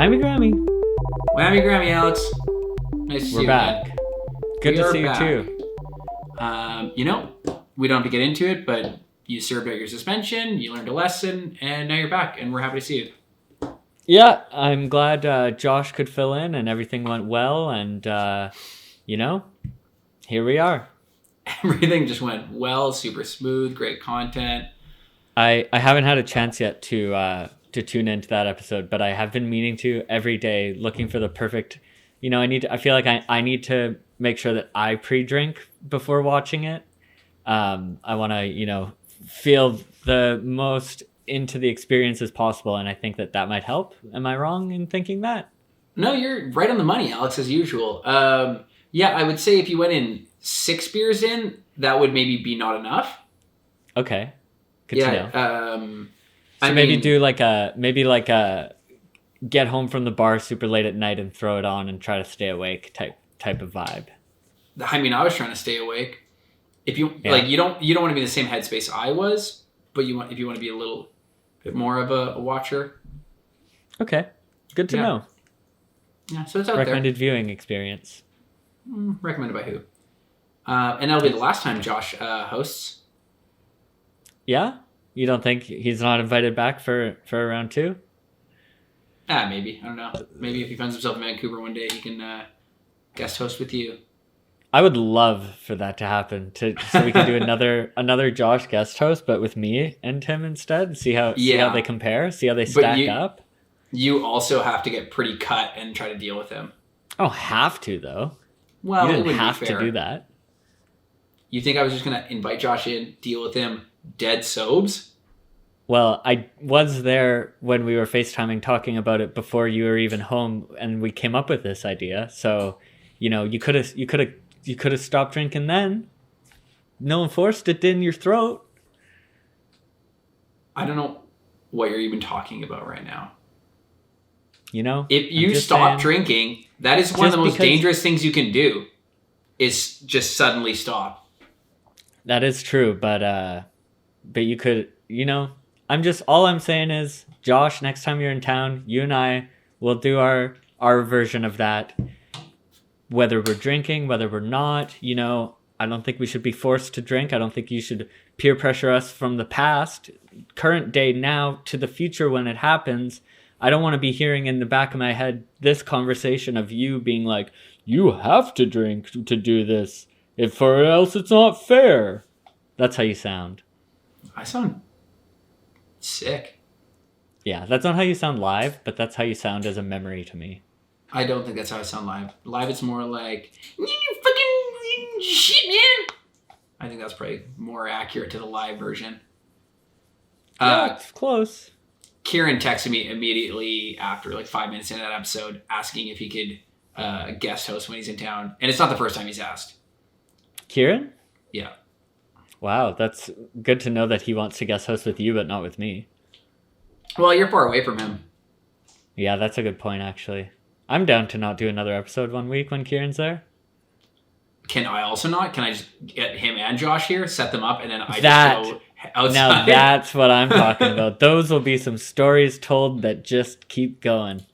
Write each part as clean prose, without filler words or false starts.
Whammy Grammy. Whammy Grammy, Alex. Nice to see We're you back. again. Good We to are see back. you too. We don't have to get into it, but you served out your suspension, you learned a lesson, and now you're back, and we're happy to see you. Yeah, I'm glad Josh could fill in and everything went well, and here we are. Everything just went well, super smooth, great content. I haven't had a chance yet to tune into that episode, but I have been meaning to every day, looking for the perfect. I feel like I need to make sure that I pre-drink before watching it. I want to feel the most into the experience as possible, and I think that might help. Am I wrong in thinking that? No, you're right on the money, Alex, as usual. Yeah, I would say if you went in 6 beers in, that would maybe be not enough. Okay, good to know. So maybe do like a get home from the bar super late at night and throw it on and try to stay awake type of vibe. I mean, I was trying to stay awake. If you you don't want to be in the same headspace I was, but if you want to be a little bit more of a watcher. Okay, good to know. Yeah, so it's out Recommended viewing experience. there. Recommended by who? And that'll be the last time Josh hosts. Yeah, you don't think he's not invited back for round 2? Maybe. I don't know. Maybe if he finds himself in Vancouver one day, he can guest host with you. I would love for that to happen, so we can do another Josh guest host, but with me and Tim instead. See how they compare. See how they stack up. You also have to get pretty cut and try to deal with him. I don't have to though. Well, you it didn't wouldn't have be to fair. do that. You think I was just gonna invite Josh in, deal with him, dead sobs? Well, I was there when we were FaceTiming talking about it before you were even home, and we came up with this idea. So, you could have stopped drinking then. No one forced it in your throat. I don't know what you're even talking about right now. If you stop drinking, that is one of the most dangerous things you can do. Is just suddenly stop. That is true, but you could, all I'm saying is, Josh, next time you're in town, you and I will do our version of that. Whether we're drinking, whether we're not, I don't think we should be forced to drink. I don't think you should peer pressure us from the past, current day now, to the future when it happens. I don't want to be hearing in the back of my head this conversation of you being like, you have to drink to do this, or else it's not fair. That's how you sound. I sound sick. Yeah, that's not how you sound live, but that's how you sound as a memory to me. I don't think that's how I sound live. Live, it's more like, you fucking shit, man. I think that's probably more accurate to the live version. Yeah, it's close. Kieran texted me immediately after, like 5 minutes into that episode, asking if he could guest host when he's in town. And it's not the first time he's asked. Kieran? Yeah. Wow, that's good to know that he wants to guest host with you, but not with me. Well, you're far away from him. Yeah, that's a good point, actually. I'm down to not do another episode one week when Kieran's there. Can I also not? Can I just get him and Josh here, set them up, and then I just go outside? Now that's what I'm talking about. Those will be some stories told that just keep going.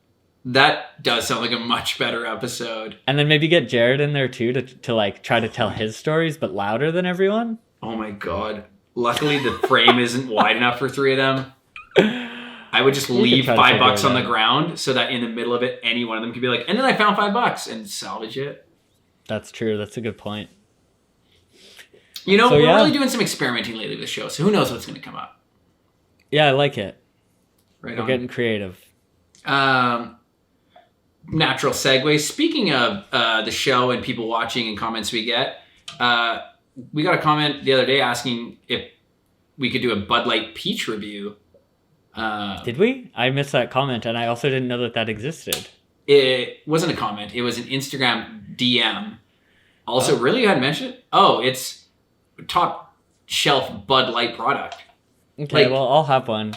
That does sound like a much better episode. And then maybe get Jared in there too to like try to tell his stories, but louder than everyone. Oh my god. Luckily the frame isn't wide enough for 3 of them. I would just leave $5 on the ground so that in the middle of it, any one of them could be like, and then I found $5 and salvage it. That's true. That's a good point. We're really doing some experimenting lately with the show, so who knows what's going to come up. Yeah, I like it. Right We're on. getting creative. Natural segue. Speaking of the show and people watching and comments we get, we got a comment the other day asking if we could do a Bud Light Peach review. Did we? I missed that comment, and I also didn't know that existed. It wasn't a comment. It was an Instagram DM. Also, really? You hadn't mentioned it? Oh, it's top shelf Bud Light product. Okay, well, I'll have one.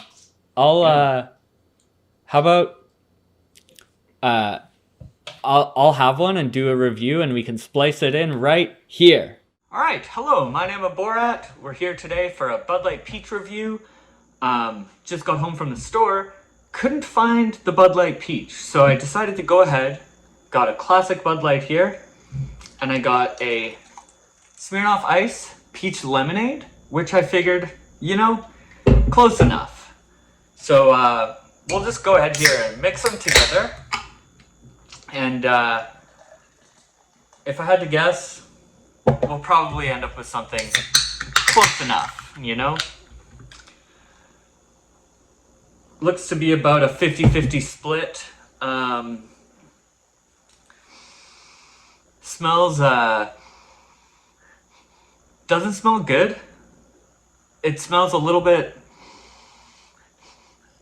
How about I'll have one and do a review, and we can splice it in right here. All right, hello, my name is Borat. We're here today for a Bud Light Peach review. Just got home from the store, couldn't find the Bud Light Peach, so I decided to go ahead, got a classic Bud Light here, and I got a Smirnoff Ice Peach Lemonade, which I figured, close enough. So we'll just go ahead here and mix them together. And if I had to guess, we'll probably end up with something close enough, Looks to be about a 50-50 split. Smells, doesn't smell good. It smells a little bit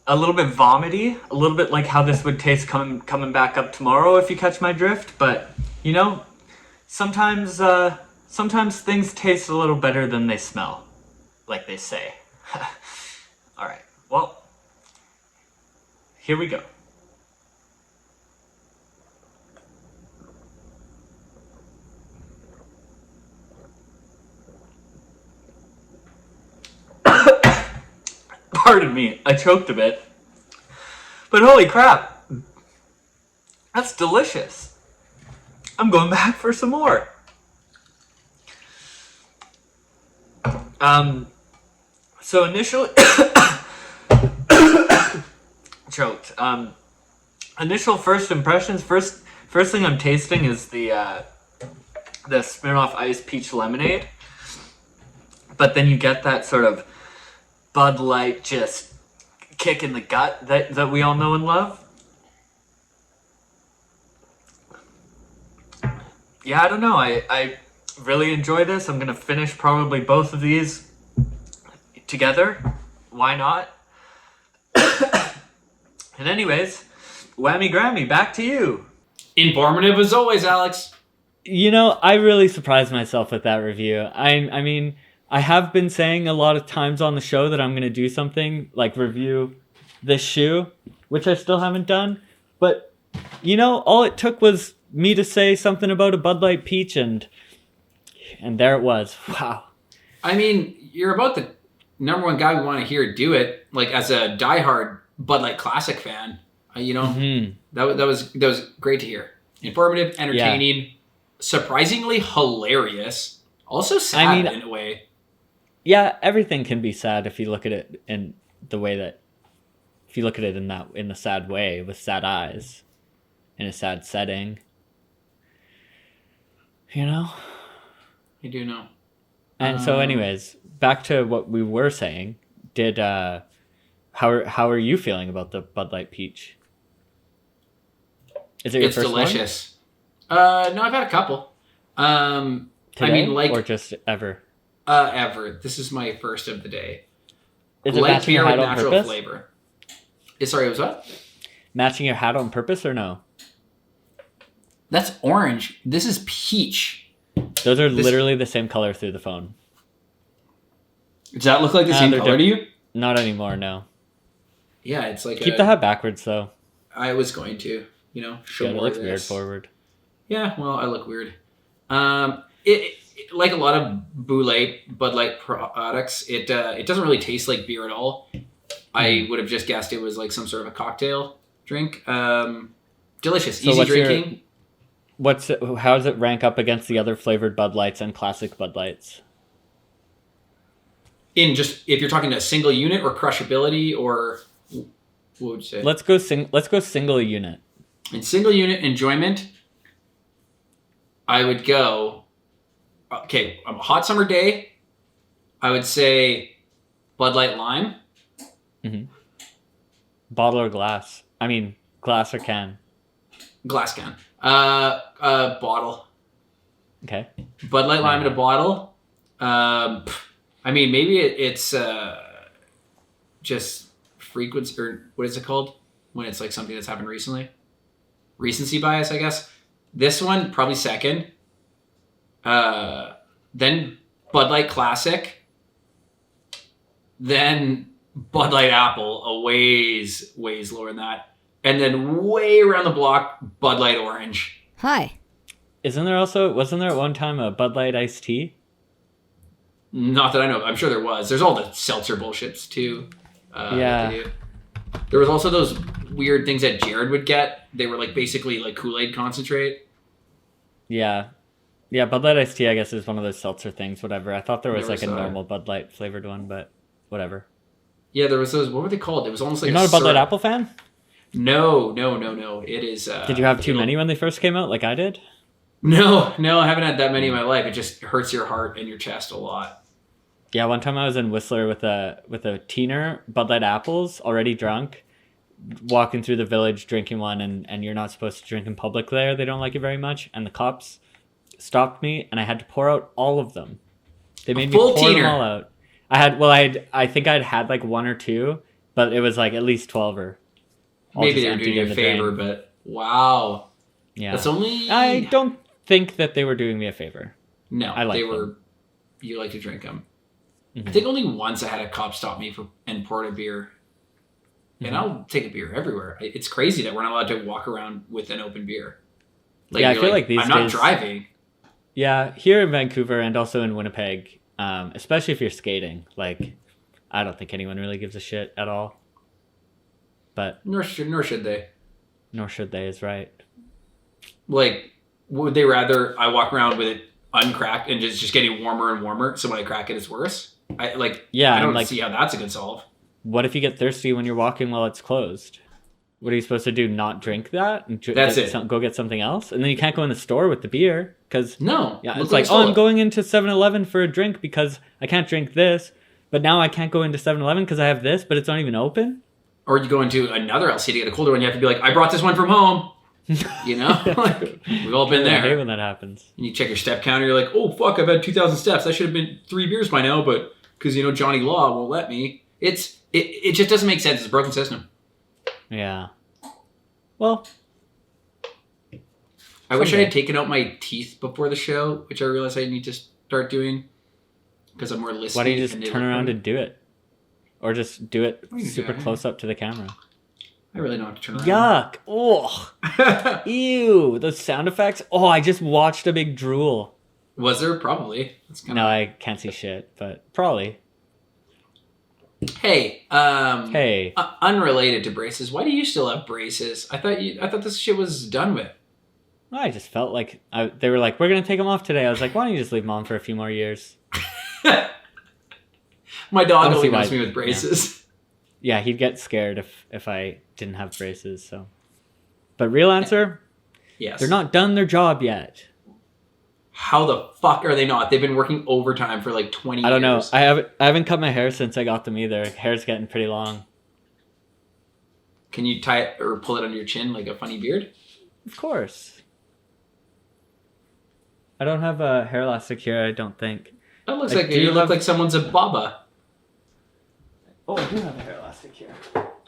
vomity, a little bit like how this would taste coming back up tomorrow, if you catch my drift. But, sometimes things taste a little better than they smell, like they say. All right, well, here we go. Pardon me, I choked a bit. But holy crap, that's delicious. I'm going back for some more. So initially, choked. Initial first impressions. First thing I'm tasting is the Smirnoff Ice Peach Lemonade. But then you get that sort of Bud Light just kick in the gut that we all know and love. Yeah, I don't know. I really enjoy this. I'm gonna finish probably both of these together. Why not? And anyways, Whammy Grammy, back to you. Informative as always, Alex. I really surprised myself with that review. I mean, I have been saying a lot of times on the show that I'm going to do something like review this shoe, which I still haven't done. But, all it took was me to say something about a Bud Light Peach, and there it was. Wow. I mean, you're about the number one guy we want to hear do it. Like, as a diehard Bud Light Classic fan, that was great to hear. Informative, entertaining, surprisingly hilarious, also sad in a way. Yeah, everything can be sad if you look at it in the way that, if you look at it in a sad way with sad eyes, in a sad setting. You do know. And so, anyways, back to what we were saying. How are you feeling about the Bud Light Peach? Is it your first delicious. No, I've had a couple. Today, or just ever? Ever. This is my first of the day. Is it matching your hat on purpose? Flavor. Sorry, it was what? Matching your hat on purpose or no? That's orange. This is peach. Those are literally the same color through the phone. Does that look like the same color to you? Not anymore, no. Yeah, it's like keep the hat backwards though. I was going to, show more. It looks weird forward. Yeah, well, I look weird. It like a lot of Bud Light products, it doesn't really taste like beer at all. I would have just guessed it was like some sort of a cocktail drink. Delicious, so easy drinking. How does it rank up against the other flavored Bud Lights and classic Bud Lights? In just, if you're talking a single unit or crushability, or what would you say? Let's go single unit. In single unit enjoyment, I would go, okay, a hot summer day, I would say Bud Light Lime. Mm-hmm. Bottle or glass? I mean, glass or can? Glass can. Bottle. Okay. Bud Light Lime in a bottle. I mean, maybe it's just frequency, or what is it called when it's like something that's happened recently? Recency bias, I guess. This one, probably second. Then Bud Light Classic. Then Bud Light Apple, a ways lower than that. And then way around the block, Bud Light Orange. Hi. Wasn't there at one time a Bud Light Iced Tea? Not that I know. I'm sure there was. There's all the seltzer bullshits too. Yeah. There was also those weird things that Jared would get. They were like basically like Kool-Aid concentrate. Yeah. Yeah, Bud Light iced tea, I guess, is one of those seltzer things, whatever. I thought there was like a normal Bud Light flavored one, but whatever. Yeah, there was those, what were they called? It was almost like You're not a Bud Light Apple fan? No. It is... Did you have too many when they first came out, like I did? No, I haven't had that many in my life. It just hurts your heart and your chest a lot. Yeah, one time I was in Whistler with a teener, Bud Light apples, already drunk, walking through the village drinking one, and you're not supposed to drink in public there. They don't like it very much. And the cops stopped me, and I had to pour out all of them. They made me pour them all out. I think I'd had like one or two, but it was like at least 12 or. Maybe they were doing you a favor, but wow. Yeah. That's only... I don't think that they were doing me a favor. No, they were... You like to drink them. Mm-hmm. I think only once I had a cop stop me and poured a beer. And I'll take a beer everywhere. It's crazy that we're not allowed to walk around with an open beer. Like, yeah, I feel like these days... I'm not driving. Yeah, here in Vancouver and also in Winnipeg, especially if you're skating, like, I don't think anyone really gives a shit at all. But nor should they. Nor should they is right. Like, would they rather I walk around with it uncracked and just getting warmer and warmer, so when I crack it, it's worse? I don't see how that's a good solve. What if you get thirsty when you're walking while it's closed? What are you supposed to do? Not drink that? And that's it. Go get something else? And then you can't go in the store with the beer because... No. Yeah, it's like, I'm going into 7-Eleven for a drink because I can't drink this, but now I can't go into 7-Eleven because I have this, but it's not even open? Or you go into another LC to get a colder one, you have to be like, I brought this one from home. You know? Like, we've all been there. I hate when that happens. And you check your step counter, you're like, oh, fuck, I've had 2,000 steps. That should have been 3 beers by now, but because, Johnny Law won't let me. It just doesn't make sense. It's a broken system. Yeah. Well, I wish I had taken out my teeth before the show, which I realize I need to start doing because I'm more listening. Why don't you just turn around and do it? Or just do it super close up to the camera. I really don't have to turn around. Yuck. Oh. Ew. Those sound effects. Oh, I just watched a big drool. Was there? Probably. No, I can't see shit, but probably. Hey. Hey. Unrelated to braces, why do you still have braces? I thought this shit was done with. I just felt like they were like, we're gonna take them off today. I was like, why don't you just leave them on for a few more years? My dog only knows me with braces. Yeah, he'd get scared if I didn't have braces. So, but real answer, yes, they're not done their job yet. How the fuck are they not? They've been working overtime for like 20 years. I don't know. I haven't cut my hair since I got them either. Hair's getting pretty long. Can you tie it or pull it under your chin like a funny beard? Of course. I don't have a hair elastic here, I don't think. That looks like you look like someone's a baba. Oh, I do have a hair elastic here.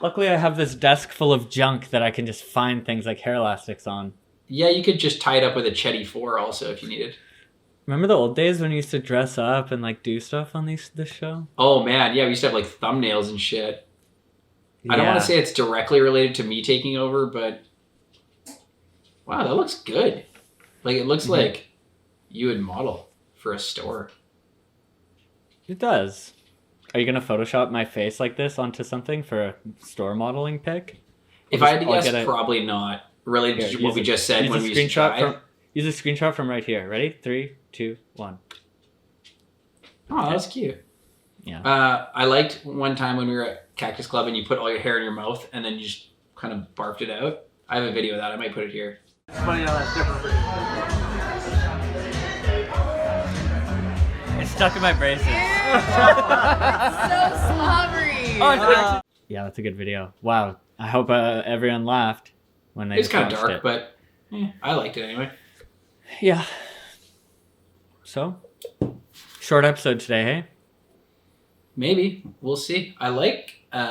Luckily, I have this desk full of junk that I can just find things like hair elastics on. Yeah, you could just tie it up with a Chetty 4 also if you needed. Remember the old days when we used to dress up and like do stuff on this show? Oh man, yeah, we used to have like thumbnails and shit. Yeah. I don't want to say it's directly related to me taking over, but wow, that looks good. Like it looks like you would model for a store. It does. Are you gonna Photoshop my face like this onto something for a store modeling pic? If I had to guess, probably not. Related to what we just said when we used to try. Use a screenshot from right here. Ready? 3, 2, 1. Oh, that was cute. Yeah. I liked one time when we were at Cactus Club and you put all your hair in your mouth and then you just kind of barfed it out. I have a video of that. I might put it here. It's funny how that's different for you. It's stuck in my braces. It's so slobbery. Oh, yeah, that's a good video. Wow. I hope everyone laughed when they It's kind of dark, but I liked it anyway. Yeah. So, short episode today, hey? Maybe. We'll see. I like, and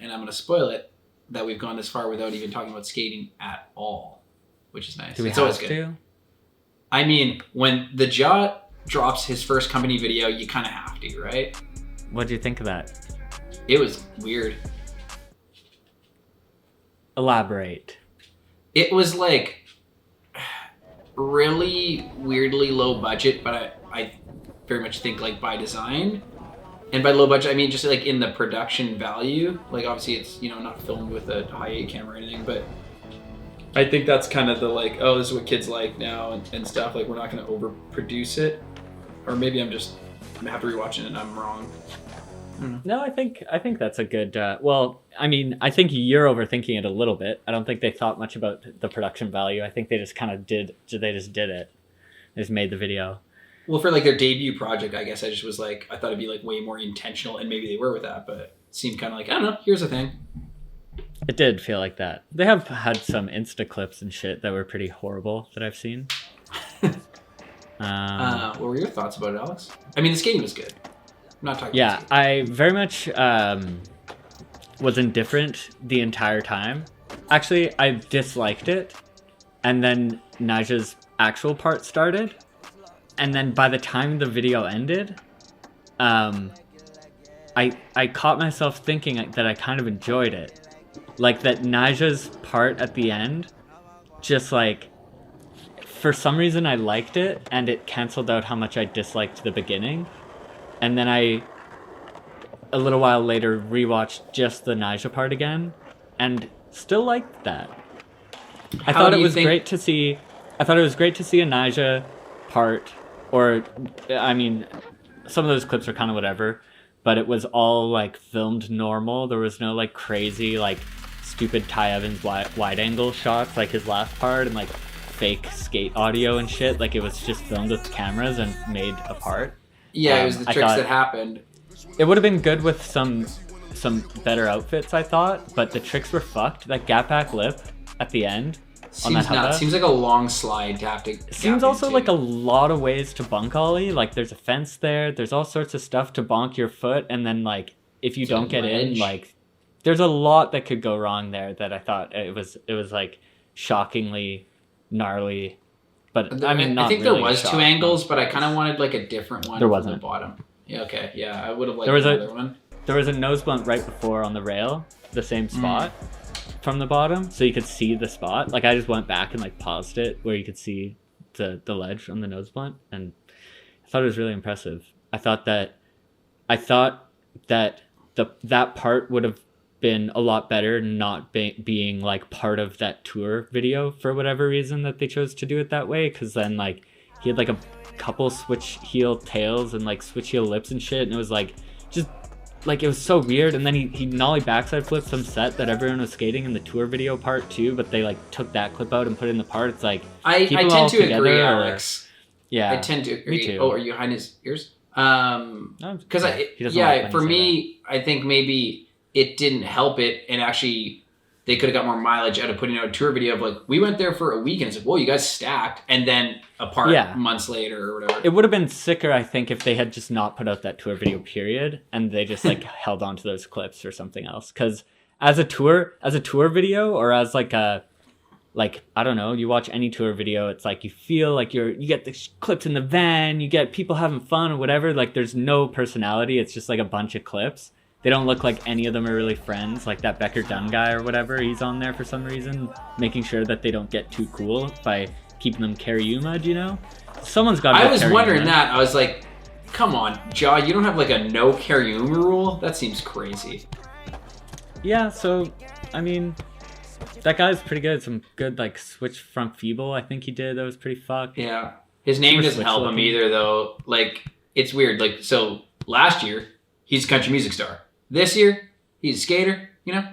I'm going to spoil it, that we've gone this far without even talking about skating at all, which is nice. It's always good. To? I mean, when the Jaw drops his first company video, you kind of have to, right? What do you think of that? It was weird. Elaborate. It was like really weirdly low budget, but I very much think like by design. And by low budget, I mean just like in the production value. Like obviously it's, you know, not filmed with a high-8 camera or anything, but I think that's kind of the like, oh, this is what kids like now and stuff. Like we're not going to overproduce it. Or maybe I'm just after rewatching it and I'm wrong. I don't know. No, I think that's a good. Well, I mean, I think you're overthinking it a little bit. I don't think they thought much about the production value. I think they just kind of did. They just did it. They just made the video. Well, for like their debut project, I guess I just was like, I thought it'd be like way more intentional, and maybe they were with that, but it seemed kind of like, I don't know, here's the thing. It did feel like that. They have had some Insta clips and shit that were pretty horrible that I've seen. What were your thoughts about it, Alex? I mean, the skating was good. I'm not talking. Yeah, I very much was indifferent the entire time. Actually, I disliked it, and then Naja's actual part started, and then by the time the video ended, I caught myself thinking that I kind of enjoyed it. Like that Naja's part at the end, just like, for some reason I liked it, and it canceled out how much I disliked the beginning. And then I, a little while later, rewatched just the Naja part again, and still liked that. I thought it was great to see a Naja part, or, I mean, some of those clips are kind of whatever, but it was all, like, filmed normal. There was no, like, crazy, like, stupid Ty Evans wide angle shots, like his last part, and, like, fake skate audio and shit. Like, it was just filmed with cameras and made apart. Yeah, it was the tricks that happened. It would have been good with some better outfits, I thought, but the tricks were fucked. That gap back lip at the end on that hubba. Seems like a long slide to have to. Seems also like a lot of ways to bunk ollie. Like there's a fence there. There's all sorts of stuff to bonk your foot, and then like if you don't get in, like there's a lot that could go wrong there. That I thought it was like shockingly gnarly. But I mean, I think really there was two angles, but I kind of wanted like a different one. There wasn't. From the bottom. Yeah. Okay. Yeah, I would have liked There was another one. There was a nose blunt right before on the rail, the same spot from the bottom, so you could see the spot. Like I just went back and like paused it where you could see the ledge on the nose blunt, and I thought it was really impressive. I thought that that part would have been a lot better not being like part of that tour video for whatever reason that they chose to do it that way, because then like he had like a couple switch heel tails and like switch heel lips and shit, and it was like just like it was so weird. And then he nollie backside flipped some set that everyone was skating in the tour video part too, but they like took that clip out and put it in the part. It's like I tend to agree, Alex. Yeah, I tend to agree. Me too. Oh, are you behind his ears? Because for me, me, I think maybe it didn't help it, and actually they could have got more mileage out of putting out a tour video of like, we went there for a week and it's like, whoa, you guys stacked, and then apart months later or whatever. It would have been sicker, I think, if they had just not put out that tour video period, and they just like held on to those clips or something else. Because as a tour video, or as like a, like, I don't know, you watch any tour video, it's like you feel like you get the clips in the van, you get people having fun or whatever. Like there's no personality. It's just like a bunch of clips. They don't look like any of them are really friends. Like that Becker Dunn guy or whatever, he's on there for some reason, making sure that they don't get too cool by keeping them Karyuma, you know? Someone's got to I was wondering that. I was like, come on, Jaw, you don't have like a no Karyuma rule? That seems crazy. Yeah, so, I mean, that guy's pretty good. Some good, like, switch front feeble, I think he did. That was pretty fucked. Yeah. His name doesn't help him either, though. Like, it's weird. Like, so last year, he's a country music star. This year, he's a skater, you know?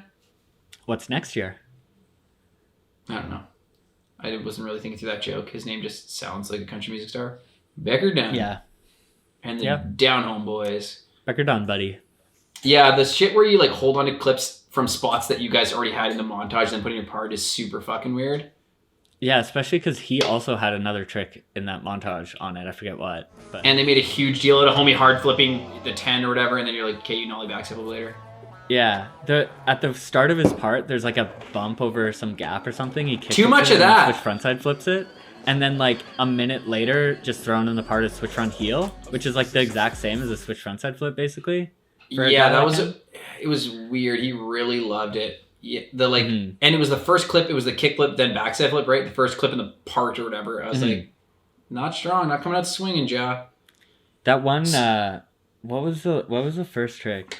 What's next year? I don't know. I wasn't really thinking through that joke. His name just sounds like a country music star. Becker Dunn. Yeah. And the Down Home Boys. Becker Dunn, buddy. Yeah, the shit where you like hold on to clips from spots that you guys already had in the montage and then put in your part is super fucking weird. Yeah, especially because he also had another trick in that montage on it. I forget what. But. And they made a huge deal out of homie hard flipping the 10 or whatever, and then you're like, okay, you nollie back step later. Yeah, at the start of his part, there's like a bump over some gap or something. He kicks too much of that. Switch frontside flips it, and then like a minute later, just thrown in the part of switch front heel, which is like the exact same as a switch frontside flip, basically. Yeah, that was it was weird. He really loved it. Yeah, and it was the first clip. It was the kick flip, then backside flip, right? The first clip in the part or whatever. I was like, not strong, not coming out swinging, Ja. That one what was the first trick?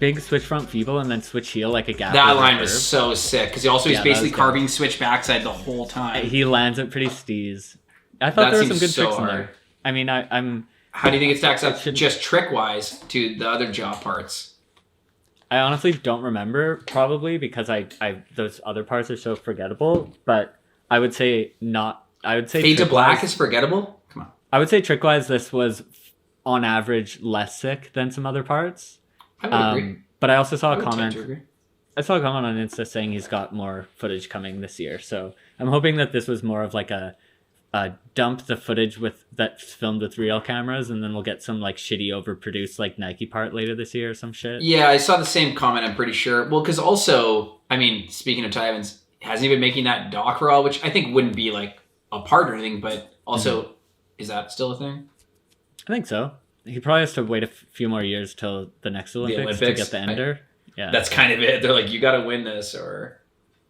Big switch front feeble and then switch heel like a gap. That over line curve. was so sick because he also he's Yeah, that basically was carving switch backside the whole time. He lands it pretty steez. I thought That there were some seems good so tricks in hard. there. I mean, I'm. How do you think it stacks up It should- just trick wise to the other jaw parts? I honestly don't remember, probably because I those other parts are so forgettable. But I would say not. I would say Fade to Black trick-wise- is forgettable. Come on, I would say trick-wise, this was on average less sick than some other parts. I would agree. But I also saw I a would tend comment. to agree. I saw a comment on Insta saying he's got more footage coming this year. So I'm hoping that this was more of like a dump the footage that's filmed with real cameras, and then we'll get some like shitty overproduced like Nike part later this year or some shit. Yeah, I saw the same comment. I'm pretty sure. Well, because also, I mean, speaking of Ty Evans, hasn't he been making that doc raw, which I think wouldn't be like a part or anything, but also, is that still a thing? I think so. He probably has to wait a few more years till the next Olympics to get the ender. Yeah, That's kind of it. They're like, you got to win this or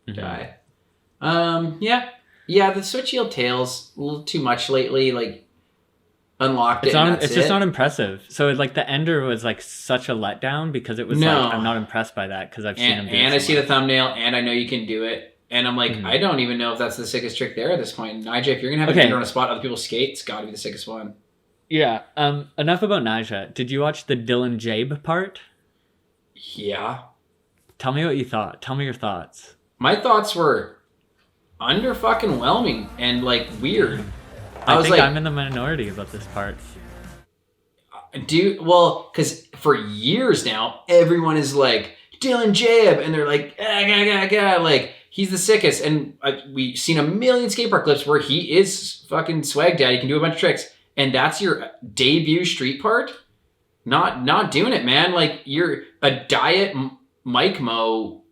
die. Yeah. The switch heel tails a little too much lately. Like unlocked It's it. not. And that's It's just it. not impressive. So like the ender was like such a letdown because it was No. like I'm not impressed by that because I've seen him do And it I so see the much. thumbnail, and I know you can do it. And I'm like, I don't even know if that's the sickest trick there at this point. Nigel, if you're gonna have Okay. a ender on a spot, other people skate, it's got to be the sickest one. Yeah. Enough about Naja. Did you watch the Dylan Jabe part? Yeah. Tell me what you thought. Tell me your thoughts. My thoughts were under fucking whelming and like weird. I was think like, I'm in the minority about this part. because for years now, everyone is like, Dylan Jabe, and they're like, like, he's the sickest. And we've seen a million skate park clips where he is fucking swag daddy, can do a bunch of tricks. And that's your debut street part? Not doing it, man. Like, you're a diet Mike Mo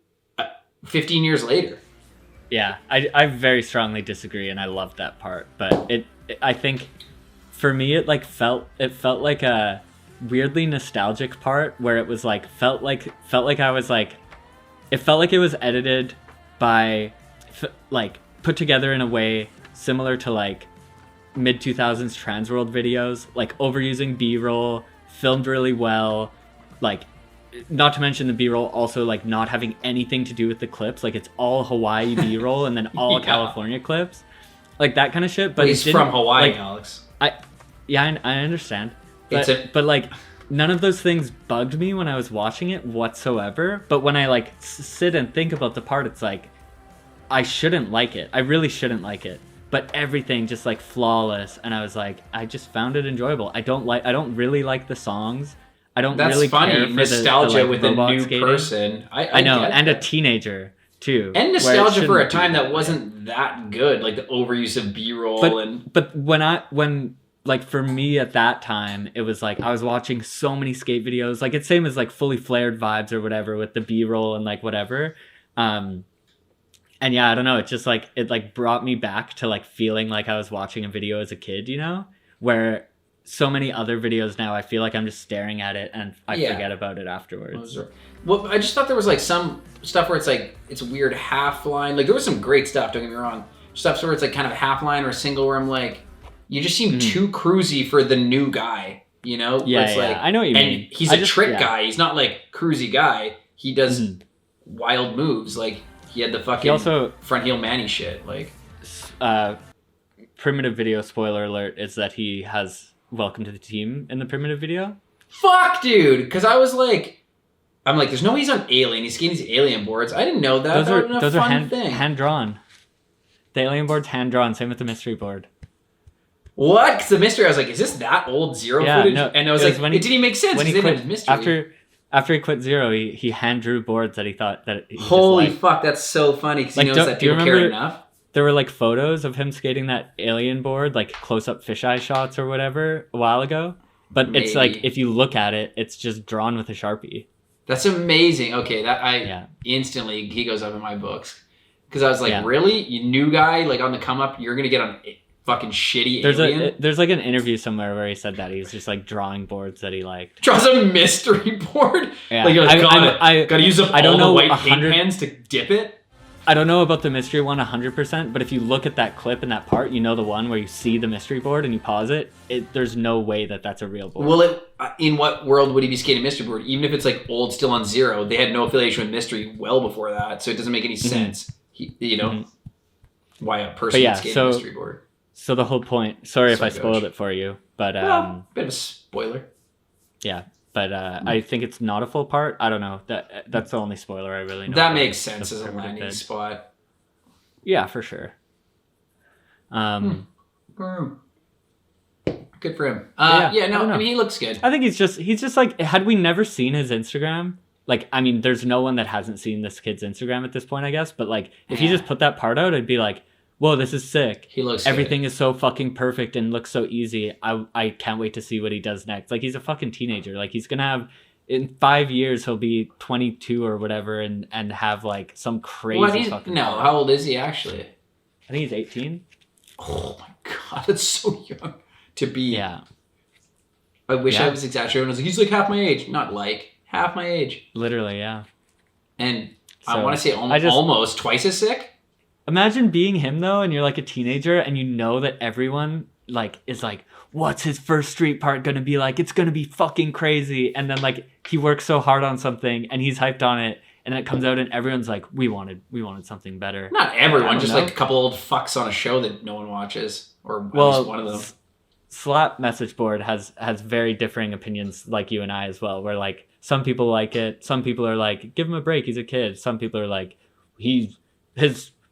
15 years later. Yeah, I very strongly disagree, and I loved that part. But I think for me, it felt like a weirdly nostalgic part where it was like felt like I was like, it felt like it was edited by like put together in a way similar to like mid 2000s Transworld videos, like overusing B-roll, filmed really well, like. Not to mention the B-roll also like not having anything to do with the clips. Like it's all Hawaii B-roll and then all Yeah. California clips. Like that kind of shit. But But it he's didn't- from Hawaii, like, Alex. I understand. It's But like none of those things bugged me when I was watching it whatsoever. But when I like sit and think about the part, it's like I shouldn't like it. I really shouldn't like it. But everything just like flawless, and I was like, I just found it enjoyable. I don't really like the songs. I don't That's really funny. care for Nostalgia the with a robot new skating. person. I know, get and a that. teenager too. And where it nostalgia for a shouldn't be time that way. wasn't that good, like the overuse of B-roll and But when like for me at that time, it was like I was watching so many skate videos. Like it's same as like fully flared vibes or whatever with the B-roll and like whatever. And yeah, I don't know. It just like it like brought me back to like feeling like I was watching a video as a kid, you know, where so many other videos now I feel like I'm just staring at it and I Yeah. forget about it afterwards. Well, I just thought there was like some stuff where it's like it's a weird half line. Like there was some great stuff. Don't get me wrong. Stuff where it's like kind of a half line or a single where I'm like, you just seem too cruisy for the new guy. You know? Where Yeah, it's yeah. like, I know what you and mean. he's I a just- trick yeah. guy. He's not like cruisy guy. He does wild moves. Like he had the fucking He also front heel Manny shit. Like primitive video spoiler alert is that he has welcome to the team in the primitive video. fuck, dude. Because I was like, I'm like, there's no way he's on Alien. He's skating these Alien boards. I didn't know that. That would've been a Those are fun thing. hand drawn. The alien board's hand drawn. Same with the mystery board. What? Because the mystery, I was like, is this that old Zero Yeah, footage? no, And I was it was like, when it didn't even make sense When because he they didn't quit have mystery. after he quit Zero, he hand drew boards that he thought that he Holy just liked. fuck, that's so funny because Like, he knows don't- that do you people care remember- enough. There were like photos of him skating that alien board, like close up fisheye shots or whatever, a while ago. But it's like Maybe. if you look at it, it's just drawn with a Sharpie. That's amazing. Okay, that Yeah. instantly he goes up in my books because I was like, Yeah. really, you new guy, like on the come up, you're gonna get on a fucking shitty Alien. There's like an interview somewhere where he said that he was just like drawing boards that he liked. Draws a mystery board. Yeah. Like, I- gotta use up I don't all know the white 100 paint pens to dip it. I don't know about the mystery one 100%, but if you look at that clip and that part, you know the one where you see the mystery board and you pause it. There's no way that that's a real board. Well, in what world would he be skating mystery board? Even if it's like old, still on zero, they had no affiliation with mystery well before that, so it doesn't make any sense. Why a person would skate a mystery board. So the whole point. Sorry if I spoiled it for you, but bit of a spoiler. Yeah. But I think it's not a full part. I don't know. That's the only spoiler I really know. That makes sense as a landing spot. Yeah, for sure. Good for him. I mean, he looks good. I think he's just like, had we never seen his Instagram, like, I mean, there's no one that hasn't seen this kid's Instagram at this point, I guess. But like, if he just put that part out, I'd be like, whoa, this is sick. He looks Everything good. is so fucking perfect and looks so easy. I can't wait to see what he does next. Like, he's a fucking teenager. Like, he's gonna have, in 5 years, he'll be 22 or whatever and have like some crazy fucking... No, how old is he actually? I think he's 18. Oh my god, that's so young to be. Yeah. I wish I was exaggerating. I was like, he's like half my age. Not like, half my age. Literally, yeah. And so, I want to say almost twice as sick. Imagine being him though, and you're like a teenager, and you know that everyone like is like, "What's his first street part gonna be like? It's gonna be fucking crazy." And then like he works so hard on something, and he's hyped on it, and then it comes out, and everyone's like, "We wanted something better." Not everyone, just like a couple old fucks on a show that no one watches, or at least one of them. Slap message board has very differing opinions, like you and I as well. Where like some people like it, some people are like, "Give him a break, he's a kid." Some people are like, his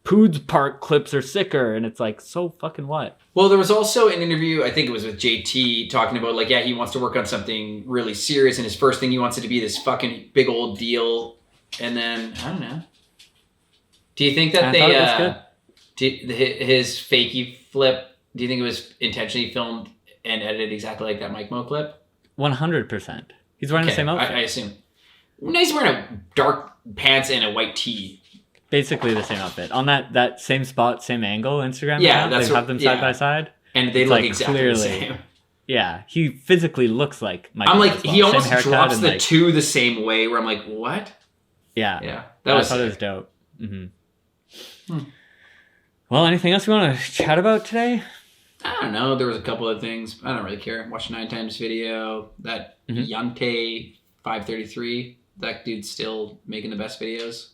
Poods Park clips are sicker, and it's like, so fucking what? Well, there was also an interview, I think it was with JT, talking about like, he wants to work on something really serious, and his first thing he wants it to be this fucking big old deal, and then I don't know. Do you think that his fakey flip? Do you think it was intentionally filmed and edited exactly like that Mike Mo clip? 100%. He's wearing the same outfit. I assume. No, he's wearing a dark pants and a white tee. Basically the same outfit on that same spot, same angle. Instagram. Yeah, they have them side by side, and they look exactly the same. Yeah, he physically looks like Mike. I'm like, he almost drops the like, two the same way. Where I'm like, what? Yeah, yeah, I thought it was dope. Mm-hmm. Well, anything else you want to chat about today? I don't know. There was a couple of things. I don't really care. Watched 9 Times video. That Yante 533. That dude's still making the best videos.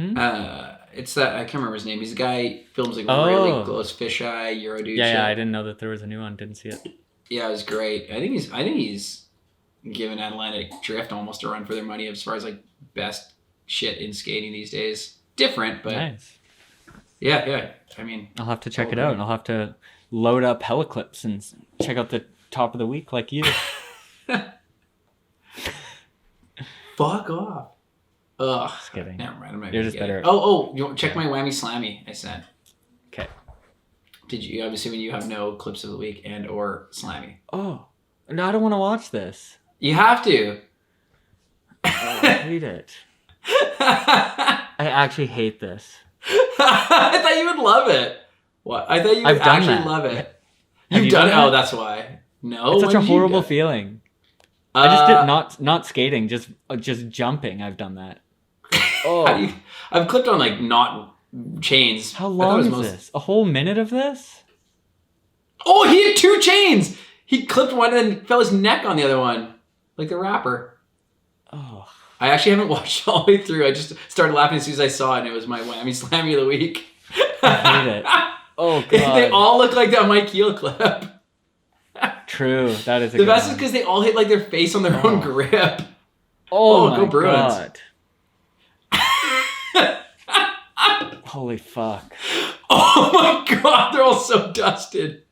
It's that I can't remember his name. He's a guy films like really close fisheye Euro dude. Yeah, I didn't know that there was a new one. Didn't see it. Yeah, it was great. I think he's giving Atlantic Drift almost a run for their money as far as like best shit in skating these days. Different, but nice. Yeah. I mean, I'll have to check it out, and I'll have to load up Heliclips and check out the top of the week like you. Fuck off. Ugh. Just kidding. Never mind. I'm not You're just better. You want check my Whammy Slammy I sent. Okay. Did you? I'm assuming you have no clips of the week and or Slammy. Oh, no, I don't want to watch this. You have to. I hate it. I actually hate this. I thought you would love it. What? I thought you would actually love it. You've done it? Oh, that's why. No. It's such a horrible feeling. I just did not skating, just jumping. I've done that. Oh, I've clipped on like not chains. How long is this? A whole minute of this? Oh, he had 2 chains. He clipped one and fell his neck on the other one, like the rapper. Oh, I actually haven't watched all the way through. I just started laughing as soon as I saw it, and it was my Whammy Slammy of the week. I hate it. Oh god, they all look like that Mike Keel clip. True, that is the best is because they all hit like their face on their own grip. Oh my go Bruins. God. Holy fuck. Oh my god, they're all so dusted.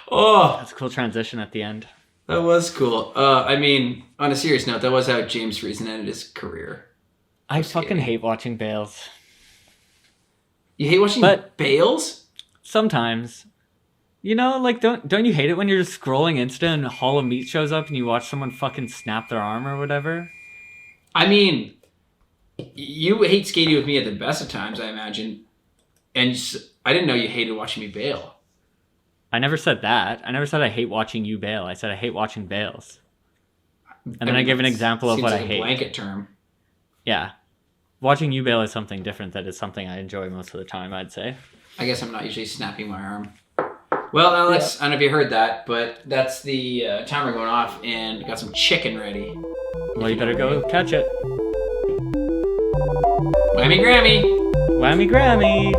Oh. That's a cool transition at the end. That was cool. I mean, on a serious note, that was how James Friesen ended his career. I fucking hate watching Bales. You hate watching Bales? Sometimes. You know, like, don't you hate it when you're just scrolling Insta and Hall of Meat shows up and you watch someone fucking snap their arm or whatever? I mean, you hate skating with me at the best of times, I imagine. And I didn't know you hated watching me bail. I never said that. I never said I hate watching you bail. I said I hate watching Bales. And then I give an example of what I hate. Blanket term. Yeah. watching you bail is something different. That is something I enjoy most of the time, I'd say. I guess I'm not usually snapping my arm. Well, Alex, I don't know if you heard that, but that's the timer going off, and got some chicken ready. Well, you better go catch it. Whammy Grammy! Whammy Grammy!